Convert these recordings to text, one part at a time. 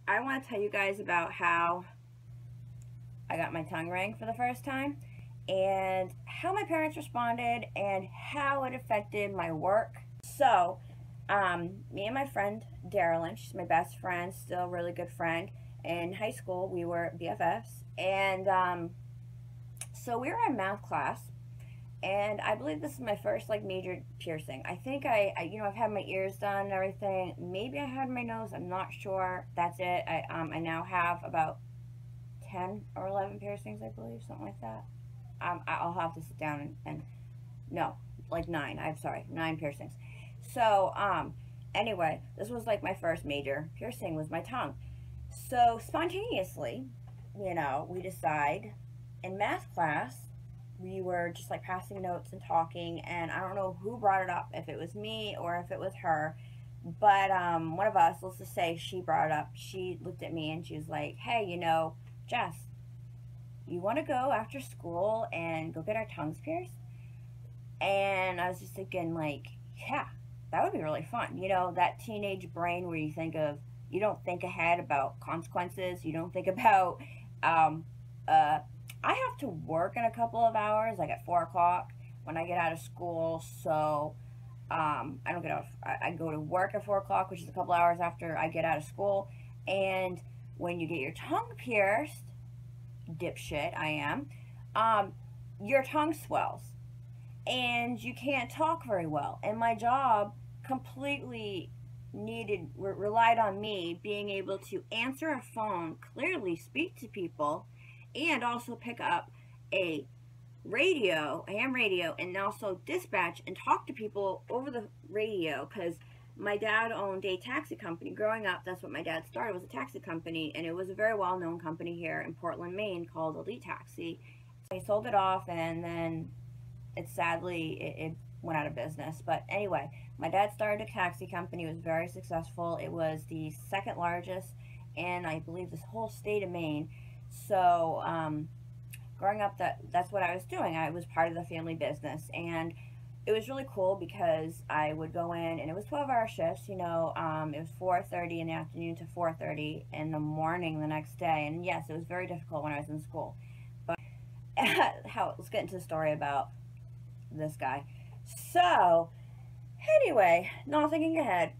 I want to tell you guys about how I got my tongue rang for the first time and how my parents responded and how it affected my work. So, me and my friend Darylyn, she's my best friend, still a really good friend. In high school, we were BFFs, and so we were in math class, and I believe this is my first like major piercing. I think I've had my ears done and everything. Maybe I had my nose. I'm not sure. That's it. I now have about 10 or 11 piercings, I believe, something like that. I'll have to sit down and no, like nine. I'm sorry, nine piercings. So anyway, this was like my first major piercing was my tongue. So spontaneously, we decide in math class we were just like passing notes and talking, and I don't know who brought it up, if it was me or if it was her, but one of us, let's just say she brought it up. She looked at me and she was like, hey, Jess, you want to go after school and go get our tongues pierced? And I was just thinking, like, yeah, that would be really fun. That teenage brain where you don't think ahead about consequences. You don't think about, um, uh, I have to work in a couple of hours, like at 4 o'clock when I get out of school. So, I don't get out, I go to work at 4 o'clock, which is a couple hours after I get out of school. And when you get your tongue pierced, dipshit I am, your tongue swells and you can't talk very well. And my job completely relied on me being able to answer a phone, clearly speak to people, and also pick up a AM radio, and also dispatch and talk to people over the radio, because my dad owned a taxi company. Growing up, that's what my dad started, was a taxi company, and it was a very well-known company here in Portland, Maine, called Elite Taxi. So he sold it off, and then it went out of business. But anyway, my dad started a taxi company. It was very successful. It was the second largest in, I believe, this whole state of Maine. So growing up, that's what I was doing. I was part of the family business, and it was really cool because I would go in, and it was 12-hour shifts. It was 4:30 in the afternoon to 4:30 in the morning the next day. And yes, it was very difficult when I was in school. But let's get into the story about this guy. So anyway, not thinking ahead,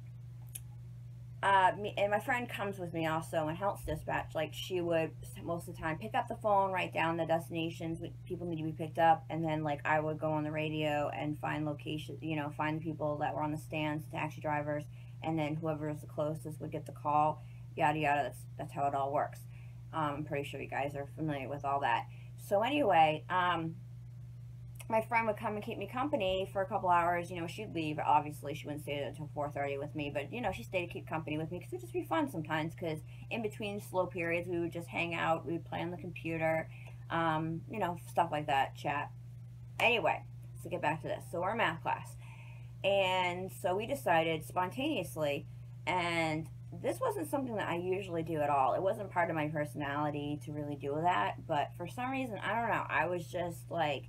me and my friend comes with me also and helps dispatch. Like, she would most of the time pick up the phone, write down the destinations people need to be picked up, and then like I would go on the radio and find locations, find the people that were on the stands, taxi drivers, and then whoever was the closest would get the call, yada yada. That's how it all works. I'm pretty sure you guys are familiar with all that. So anyway, my friend would come and keep me company for a couple hours. She'd leave. Obviously, she wouldn't stay until 4:30 with me, but she stayed to keep company with me because it would just be fun sometimes. Because in between slow periods, we would just hang out. We would play on the computer, stuff like that, chat. Anyway, so get back to this. So we're in math class, and so we decided spontaneously, and this wasn't something that I usually do at all. It wasn't part of my personality to really do that, but for some reason, I don't know. I was just like,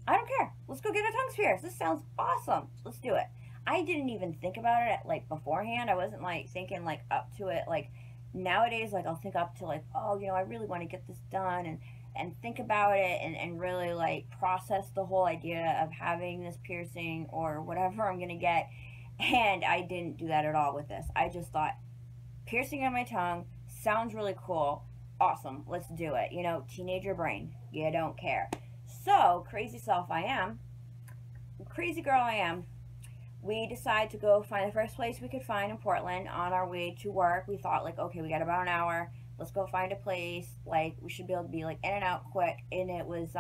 I don't care. Let's go get our tongues pierced. This sounds awesome. Let's do it. I didn't even think about it like beforehand. I wasn't like thinking like up to it. Like nowadays, like I'll think up to like, oh, I really want to get this done, and think about it, and really like process the whole idea of having this piercing or whatever I'm gonna get. And I didn't do that at all with this. I just thought, piercing on my tongue sounds really cool. Awesome. Let's do it. Teenager brain. You don't care. So, crazy self I am, crazy girl I am, we decided to go find the first place we could find in Portland on our way to work. We thought, like, okay, we got about an hour. Let's go find a place. Like, we should be able to be, like, in and out quick. And it was,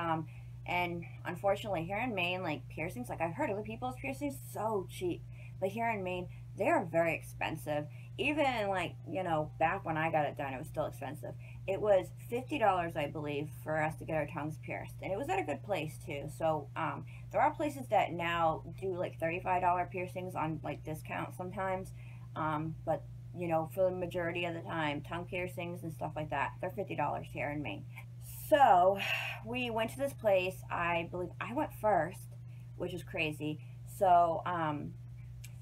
and unfortunately, here in Maine, like, piercings, like, I've heard other people's piercings, so cheap. But here in Maine, they're very expensive. Even, like, back when I got it done, it was still expensive. It was $50, I believe, for us to get our tongues pierced. And it was at a good place, too. So, there are places that now do, like, $35 piercings on, like, discount sometimes. But, for the majority of the time, tongue piercings and stuff like that, they're $50 here in Maine. So, we went to this place. I believe I went first, which was crazy. So,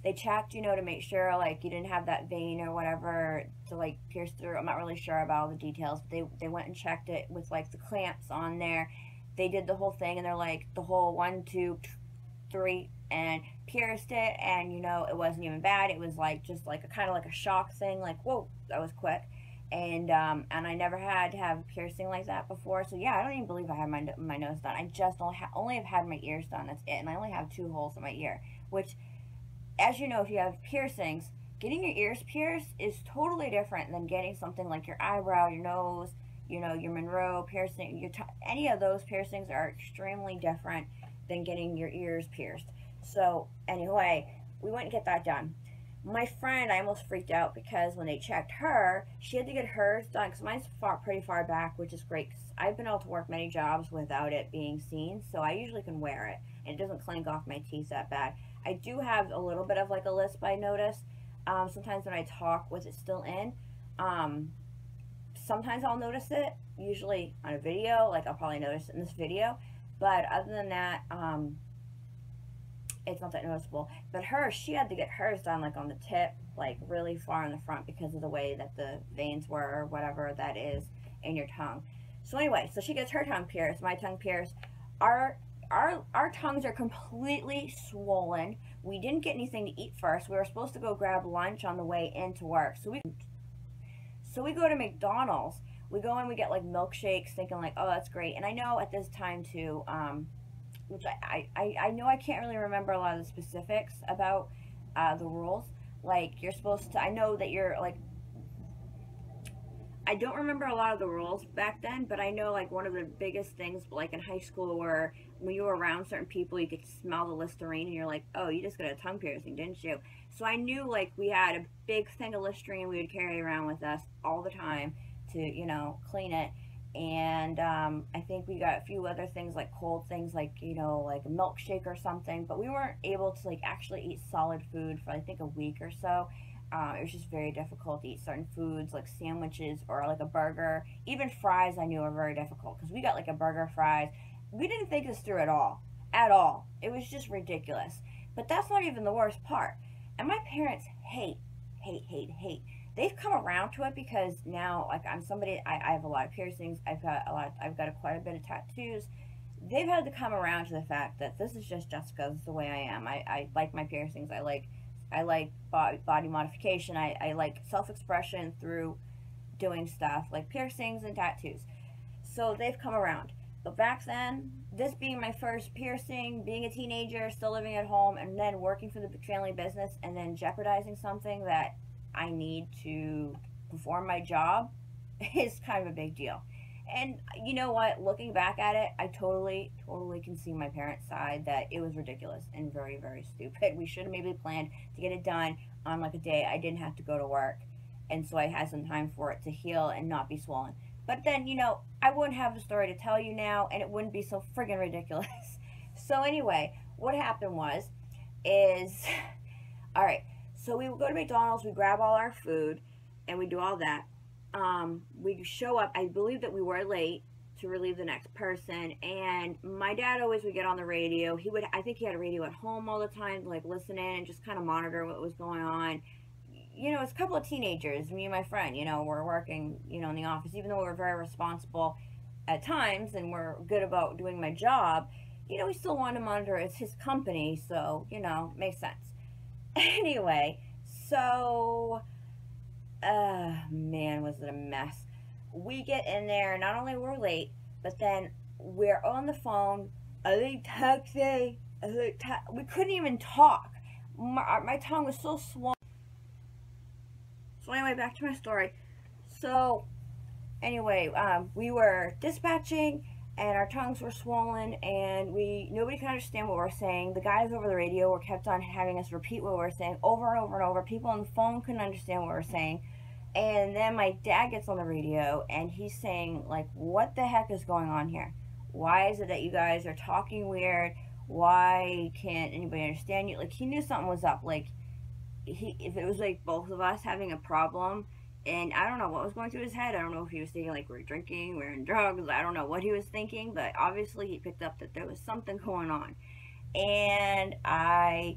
they checked, to make sure, like, you didn't have that vein or whatever, to like pierce through. I'm not really sure about all the details, but they went and checked it with like the clamps on there. They did the whole thing, and they're like the whole 1, 2, 3, and pierced it, and you know, it wasn't even bad. It was like just like a kind of like a shock thing, like whoa, that was quick. And I never had to have a piercing like that before. So yeah, I don't even believe I had my nose done. I just only have had my ears done. That's it. And I only have 2 holes in my ear, which, as you know, if you have piercings, getting your ears pierced is totally different than getting something like your eyebrow, your nose, you know, your Monroe piercing. Any of those piercings are extremely different than getting your ears pierced. So anyway, we went and get that done. My friend, I almost freaked out because when they checked her, she had to get hers done because mine's pretty far back, which is great because I've been able to work many jobs without it being seen, so I usually can wear it and it doesn't clank off my teeth that bad. I do have a little bit of like a lisp, I notice. Sometimes when I talk with it still in, sometimes I'll notice it, usually on a video, like I'll probably notice it in this video, but other than that, it's not that noticeable. But she had to get hers done like on the tip, like really far in the front because of the way that the veins were, or whatever that is in your tongue. So anyway, so she gets her tongue pierced, my tongue pierced. Our tongues are completely swollen. We didn't get anything to eat first. We were supposed to go grab lunch on the way into work. So we go to McDonald's. We go and we get like milkshakes, thinking like, oh, that's great. And I know at this time too, which I know I can't really remember a lot of the specifics about the rules. Like, you're supposed to, I know that you're like, I don't remember a lot of the rules back then, but I know like one of the biggest things, like in high school, or when you were around certain people, you could smell the Listerine and you're like, oh, you just got a tongue piercing, didn't you? So I knew like we had a big thing of Listerine we would carry around with us all the time to, you know, clean it. And I think we got a few other things, like cold things, like, you know, like a milkshake or something, but we weren't able to like actually eat solid food for I think a week or so. It was just very difficult to eat certain foods like sandwiches or like a burger. Even fries I knew were very difficult because we got like a burger, fries. We didn't think this through at all. At all. It was just ridiculous. But that's not even the worst part. And my parents hate. They've come around to it because now, like, I'm somebody, I have a lot of piercings, I've got quite a bit of tattoos. They've had to come around to the fact that this is just Jessica, this is the way I am. I like my piercings, I like body modification, I like self-expression through doing stuff like piercings and tattoos. So they've come around. But back then, this being my first piercing, being a teenager, still living at home, and then working for the family business, and then jeopardizing something that I need to perform my job is kind of a big deal. And you know what? Looking back at it, I totally can see my parents' side that it was ridiculous and very, very stupid. We should have maybe planned to get it done on like a day I didn't have to go to work, and so I had some time for it to heal and not be swollen. But then, you know, I wouldn't have the story to tell you now, and it wouldn't be so friggin' ridiculous. So anyway, what happened is, all right, so we would go to McDonald's, we grab all our food, and we do all that. We show up, I believe that we were late to relieve the next person, and my dad always would get on the radio. I think he had a radio at home all the time, like listen in and just kind of monitor what was going on. You know, it's a couple of teenagers, me and my friend, you know, we're working, you know, in the office, even though we're very responsible at times and we're good about doing my job, you know, we still want to monitor. It's his company, so, you know, makes sense. Anyway, so, man, was it a mess. We get in there, not only we're late, but then we're on the phone, I think taxi, we couldn't even talk. My tongue was so swollen. So anyway, back to my story. So anyway, we were dispatching and our tongues were swollen and nobody could understand what we were saying. The guys over the radio were kept on having us repeat what we were saying over and over and over. People on the phone couldn't understand what we were saying. And then my dad gets on the radio and he's saying, like, what the heck is going on here? Why is it that you guys are talking weird? Why can't anybody understand you? Like, he knew something was up. Like, if it was like both of us having a problem, and I don't know what was going through his head. I don't know if he was thinking like we're drinking, we're in drugs, I don't know what he was thinking, but obviously he picked up that there was something going on. And I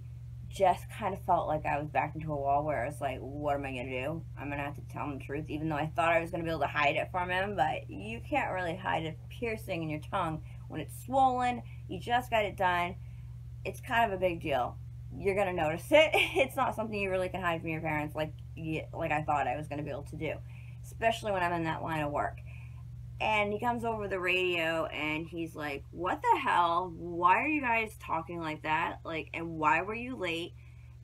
just kind of felt like I was backed into a wall where I was like, what am I going to do? I'm going to have to tell him the truth, even though I thought I was going to be able to hide it from him. But you can't really hide a piercing in your tongue when it's swollen. You just got it done. It's kind of a big deal. You're going to notice it. It's not something you really can hide from your parents like I thought I was going to be able to do, especially when I'm in that line of work. And he comes over the radio and he's like, what the hell? Why are you guys talking like that? Like, and why were you late?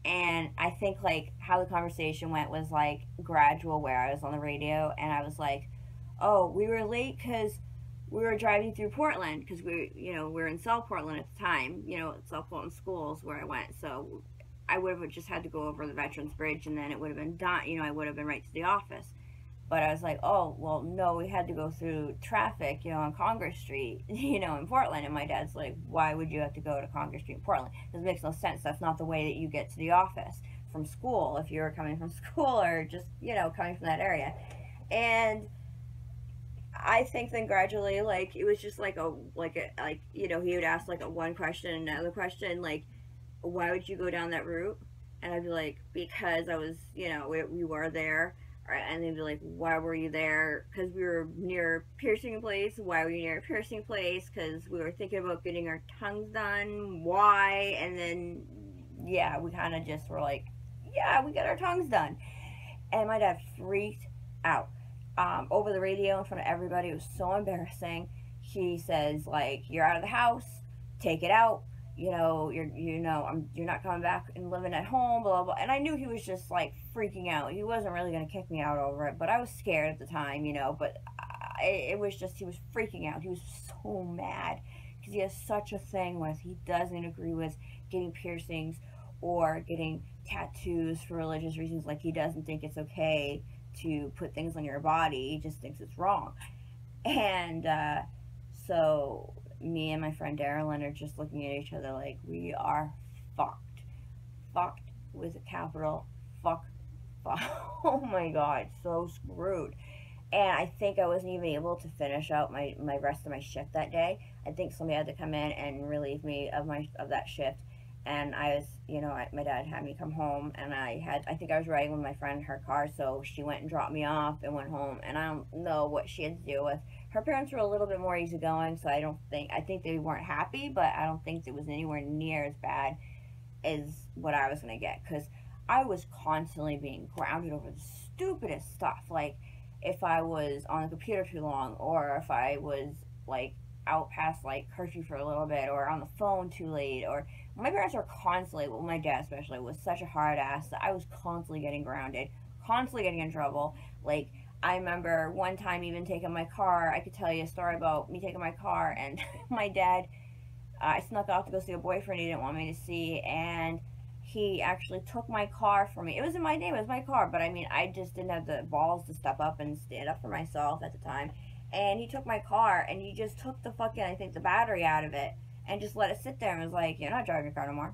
And I think, like, how the conversation went was, like, gradual, where I was on the radio and I was like, oh, we were late because we were driving through Portland because we were in South Portland at the time, South Portland schools where I went. So I would have just had to go over the Veterans Bridge and then it would have been done, I would have been right to the office. But I was like, oh, well, no, we had to go through traffic, on Congress Street, in Portland. And my dad's like, why would you have to go to Congress Street in Portland? This makes no sense. That's not the way that you get to the office from school, if you were coming from school or just, coming from that area. And I think then gradually, like, it was just like he would ask, like, a one question and another question, like, why would you go down that route? And I'd be like, because I was, we were there. And they'd be like, why were you there? Because we were near a piercing place. Why were you near a piercing place? Because we were thinking about getting our tongues done. Why? And then, yeah, we kind of just were like, yeah, we got our tongues done. And my dad freaked out over the radio in front of everybody. It was so embarrassing. He says, like, you're out of the house. Take it out. You're not coming back and living at home, blah, blah, blah. And I knew he was just, like, freaking out. He wasn't really going to kick me out over it, but I was scared at the time, but it was just, he was freaking out. He was so mad because he has such a thing with, he doesn't agree with getting piercings or getting tattoos for religious reasons. Like, he doesn't think it's okay to put things on your body. He just thinks it's wrong. And, so me and my friend Darylyn are just looking at each other like, we are fucked. Fucked with a capital fuck. Oh my god, so screwed. And I think I wasn't even able to finish out my rest of my shift that day. I think somebody had to come in and relieve me of that shift. And I was, my dad had me come home, and I think I was riding with my friend in her car, so she went and dropped me off and went home. And I don't know what she had to do with. Her parents were a little bit more easygoing, so I think they weren't happy, but I don't think it was anywhere near as bad as what I was going to get, because I was constantly being grounded over the stupidest stuff, like if I was on the computer too long, or if I was, like, out past, like, curfew for a little bit, or on the phone too late, or my parents were constantly, well, my dad especially, was such a hard ass that I was constantly getting grounded, constantly getting in trouble. Like, I remember one time even taking my car. I could tell you a story about me taking my car, and my dad, I snuck off to go see a boyfriend he didn't want me to see, and he actually took my car from me. It was in my name, it was my car, but I mean, I just didn't have the balls to step up and stand up for myself at the time. And he took my car, and he just took the fucking, I think, the battery out of it, and just let it sit there, and was like, you're not driving your car no more.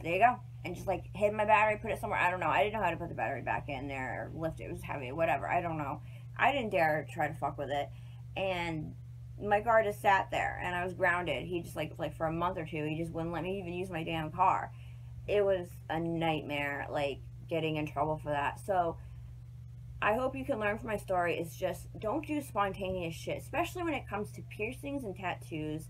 There you go. And just, like, hid my battery, put it somewhere. I don't know. I didn't know how to put the battery back in there, or lift it. It was heavy, whatever. I don't know. I didn't dare try to fuck with it. And my car just sat there, and I was grounded. He just, like for a month or two, he just wouldn't let me even use my damn car. It was a nightmare, like, getting in trouble for that. So I hope you can learn from my story. It's just, don't do spontaneous shit, especially when it comes to piercings and tattoos,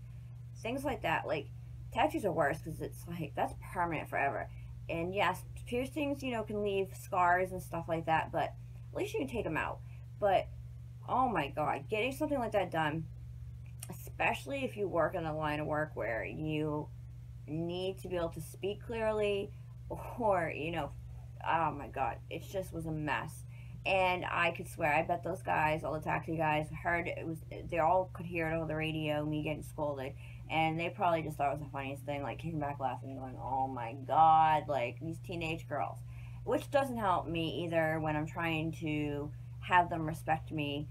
things like that. Like, tattoos are worse because it's like, that's permanent forever. And yes, piercings, can leave scars and stuff like that, but at least you can take them out. But oh my god, getting something like that done, especially if you work in a line of work where you need to be able to speak clearly, or oh my god, it just was a mess. And I could swear, I bet those guys, all the taxi guys, heard it was, they all could hear it over the radio, me getting scolded, and they probably just thought it was the funniest thing, like, came back laughing, going, oh my god, like, these teenage girls. Which doesn't help me either when I'm trying to have them respect me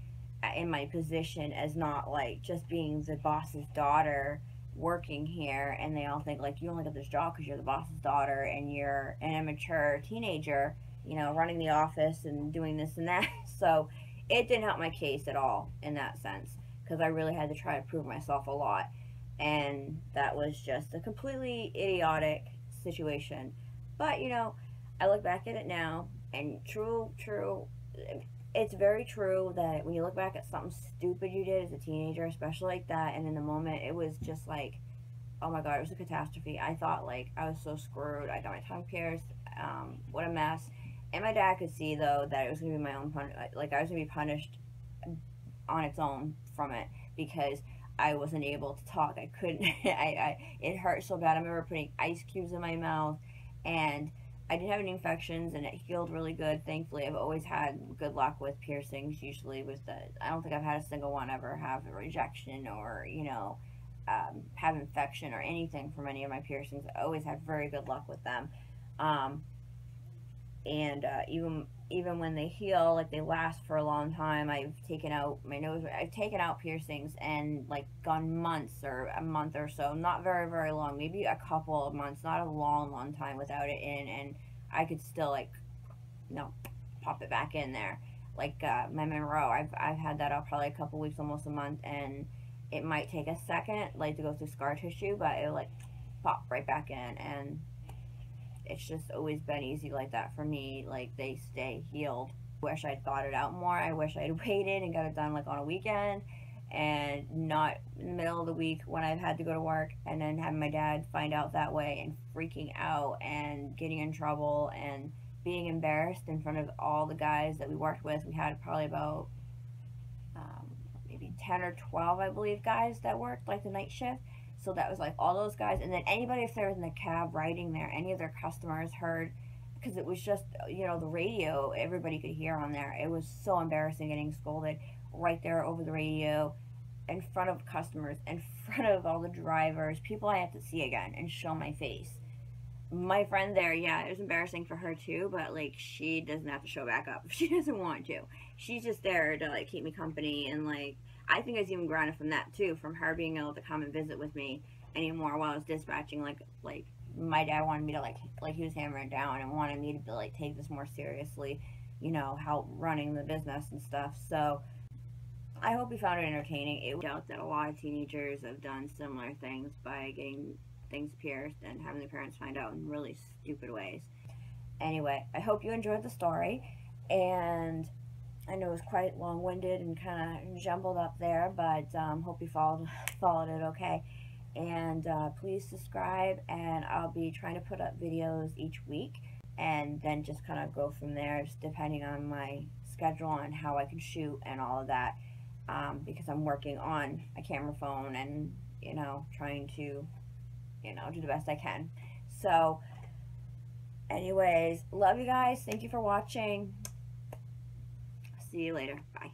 in my position as not, like, just being the boss's daughter working here, and they all think, like, you only got this job because you're the boss's daughter, and you're an immature teenager, running the office and doing this and that. So it didn't help my case at all in that sense, because I really had to try to prove myself a lot, and that was just a completely idiotic situation. But, you know, I look back at it now, and true, it's very true that when you look back at something stupid you did as a teenager, especially like that, and in the moment, it was just like, oh my god, it was a catastrophe. I thought, like, I was so screwed. I got my tongue pierced. What a mess. And my dad could see, though, that it was going to be my own like, I was going to be punished on its own from it, because I wasn't able to talk. I couldn't. It hurt so bad. I remember putting ice cubes in my mouth, and I didn't have any infections, and it healed really good. Thankfully, I've always had good luck with piercings. Usually, I don't think I've had a single one ever have a rejection or, you know, have infection or anything from any of my piercings. I always had very good luck with them. And even when they heal, like, they last for a long time. I've taken out my nose. I've taken out piercings and, like, gone months or a month or so, not very, very long, maybe a couple of months, not a long time without it in, and I could still, like, you know, pop it back in there. Like, my Monroe, I've had that out probably a couple weeks, almost a month, and it might take a second, like, to go through scar tissue, but it'll, like, pop right back in, and it's just always been easy like that for me. Like, they stay healed. Wish I'd thought it out more. I wish I'd waited and got it done, like, on a weekend, and not in the middle of the week when I've had to go to work, and then having my dad find out that way and freaking out and getting in trouble and being embarrassed in front of all the guys that we worked with. We had probably about maybe 10 or 12, I believe, guys that worked, like, the night shift. So that was, like, all those guys, and then anybody if they were in the cab riding there, any of their customers heard, because it was just, you know, the radio, everybody could hear on there. It was so embarrassing getting scolded right there over the radio, in front of customers, in front of all the drivers, people I have to see again and show my face. My friend there, yeah, it was embarrassing for her too, but, like, she doesn't have to show back up if she doesn't want to. She's just there to, like, keep me company, and, like, I think I was even grounded from that too, from her being able to come and visit with me anymore while I was dispatching. Like my dad wanted me to, like he was hammering down and wanted me to, like, take this more seriously, you know, how running the business and stuff. So I hope you found it entertaining. It doubt that a lot of teenagers have done similar things by getting things pierced and having their parents find out in really stupid ways. Anyway, I hope you enjoyed the story, and I know it was quite long-winded and kind of jumbled up there, but hope you followed it okay. And please subscribe, and I'll be trying to put up videos each week, and then just kind of go from there, just depending on my schedule and how I can shoot and all of that, because I'm working on a camera phone and, you know, trying to, you know, do the best I can. So anyways, love you guys. Thank you for watching. See you later. Bye.